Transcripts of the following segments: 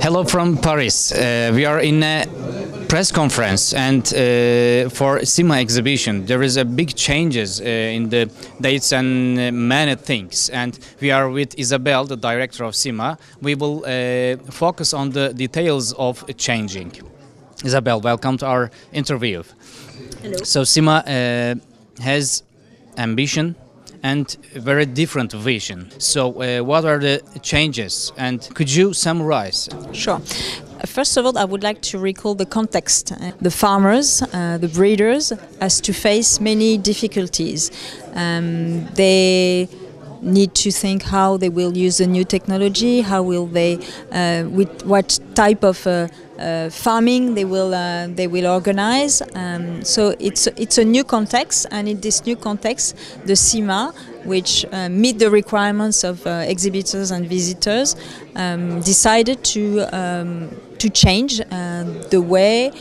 Hello from Paris. We are in a press conference, and for Sima exhibition there is a big changes in the dates and many things. And we are with Isabel, the director of Sima. We will focus on the details of changing. Isabel, welcome to our interview. Hello. So Sima has ambition and very different vision. So what are the changes, and could you summarize? Sure. First of all, I would like to recall the context. The farmers, the breeders, has to face many difficulties. They need to think how they will use the new technology, how will they, with what type of farming they will organize. So it's a new context, and in this new context, the Sima, which meet the requirements of exhibitors and visitors, decided to change the way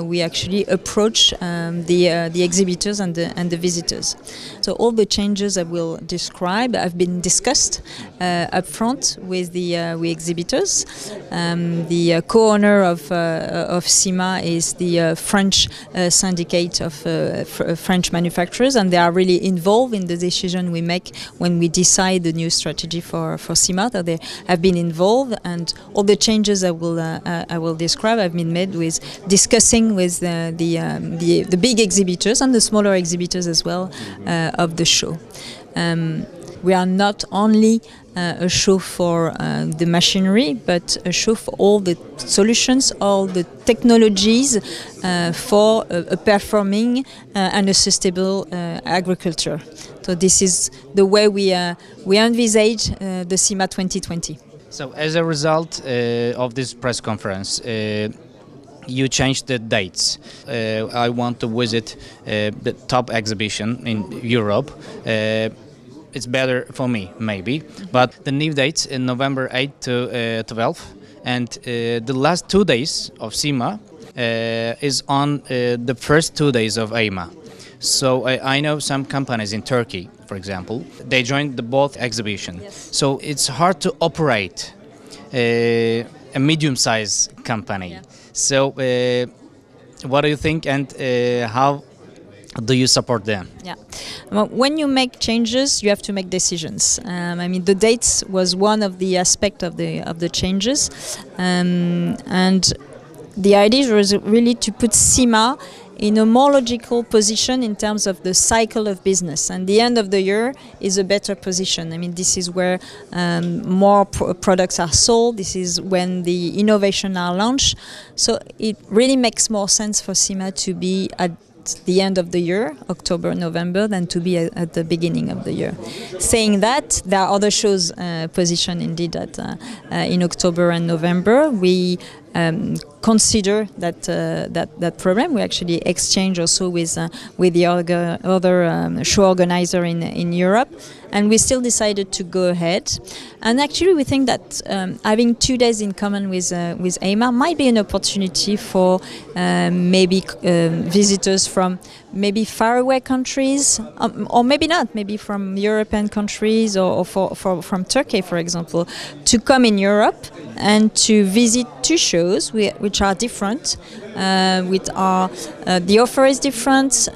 we actually approach the exhibitors and the visitors. So all the changes I will describe have been discussed up front with the exhibitors. The co-owner of Sima is the French syndicate of French manufacturers, and they are really involved in the decision we make when we decide the new strategy for Sima. So they have been involved, and all the changes I will describe have been made with discussing with the big exhibitors and the smaller exhibitors as well of the show. We are not only a show for the machinery, but a show for all the solutions, all the technologies for a performing and a sustainable agriculture. So this is the way we envisage the Sima 2020. So as a result of this press conference, you changed the dates. I want to visit the top exhibition in Europe. It's better for me, maybe. But the new dates in November 8 to 12, and the last 2 days of Sima is on the first 2 days of EIMA. So I know some companies in Turkey, for example, they joined the both exhibition. Yes. So it's hard to operate a medium-sized company. Yeah. So what do you think, and how do you support them? Yeah, well, when you make changes, you have to make decisions. I mean, the dates was one of the aspects of the changes, and the idea was really to put Sima in a more logical position in terms of the cycle of business, and the end of the year is a better position. I mean, this is where more products are sold, this is when the innovation are launched, so it really makes more sense for Sima to be at the end of the year, October, November, than to be at the beginning of the year. Saying that, there are other shows positioned indeed at in October and November. We consider that problem. We actually exchange also with the other show organizer in Europe, and we still decided to go ahead. And actually, we think that having 2 days in common with EIMA might be an opportunity for maybe visitors from maybe faraway countries, or maybe not, maybe from European countries, or from Turkey, for example, to come in Europe and to visit 2 shows which are different. The offer is different,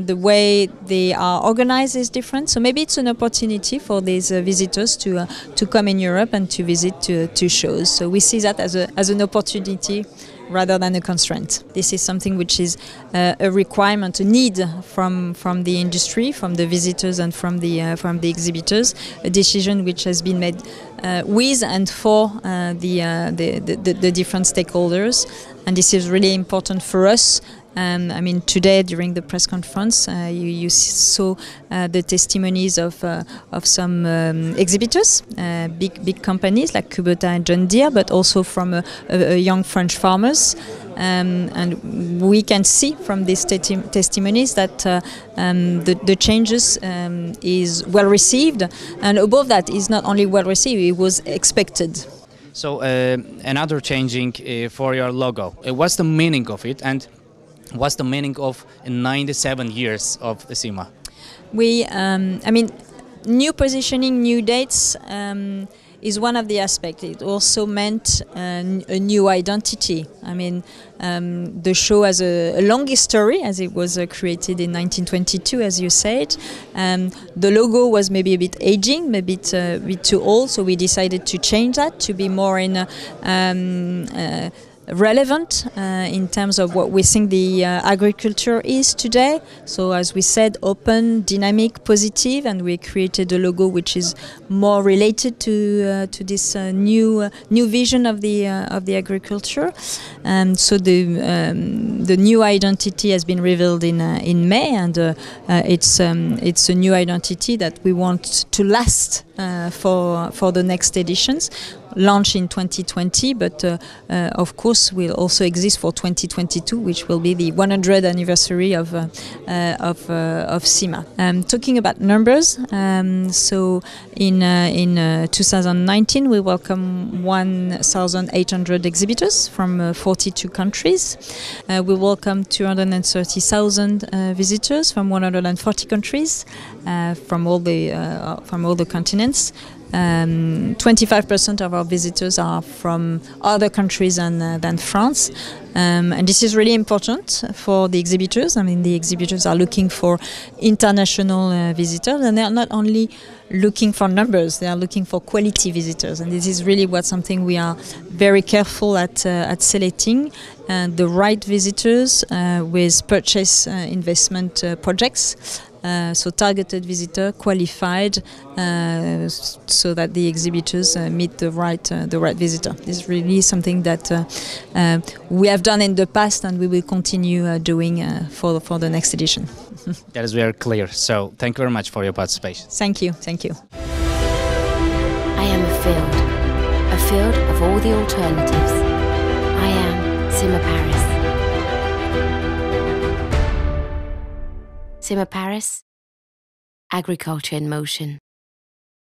the way they are organized is different. So maybe it's an opportunity for these visitors to come in Europe and to visit 2 shows. So we see that as an opportunity rather than a constraint. This is something which is a requirement, a need from the industry, from the visitors and from the exhibitors. A decision which has been made with and for the different stakeholders, and this is really important for us. I mean, today during the press conference, you saw the testimonies of some exhibitors, big companies like Kubota and John Deere, but also from young French farmers. And we can see from these testimonies that the changes is well received, and above that is not only well received, it was expected. So another changing for your logo. What's the meaning of it, and what's the meaning of 97 years of Sima? I mean, new positioning, new dates. is one of the aspects. It also meant a new identity. I mean, the show has a long history, as it was created in 1922, as you said. The logo was maybe a bit aging, maybe a bit too old, so we decided to change that to be more in relevant in terms of what we think the agriculture is today. So as we said, open, dynamic, positive, and we created a logo which is more related to this new vision of the agriculture. So the new identity has been revealed in May, and it's a new identity that we want to last for the next editions. Launch in 2020, but of course will also exist for 2022, which will be the 100th anniversary of Sima. Talking about numbers, so in 2019 we welcome 1,800 exhibitors from 42 countries. We welcome 230,000 visitors from 140 countries, from all the continents. 25% of our visitors are from other countries than France, and this is really important for the exhibitors. I mean, the exhibitors are looking for international visitors, and they are not only looking for numbers; they are looking for quality visitors, and this is really something we are very careful at selecting the right visitors with purchase investment projects. So targeted visitor, qualified, so that the exhibitors meet the right visitor. This is really something that we have done in the past, and we will continue doing for the next edition. That is very clear. So thank you very much for your participation. Thank you. Thank you. I am a field of all the alternatives. I am Sima Paris. Sima Paris, agriculture in motion.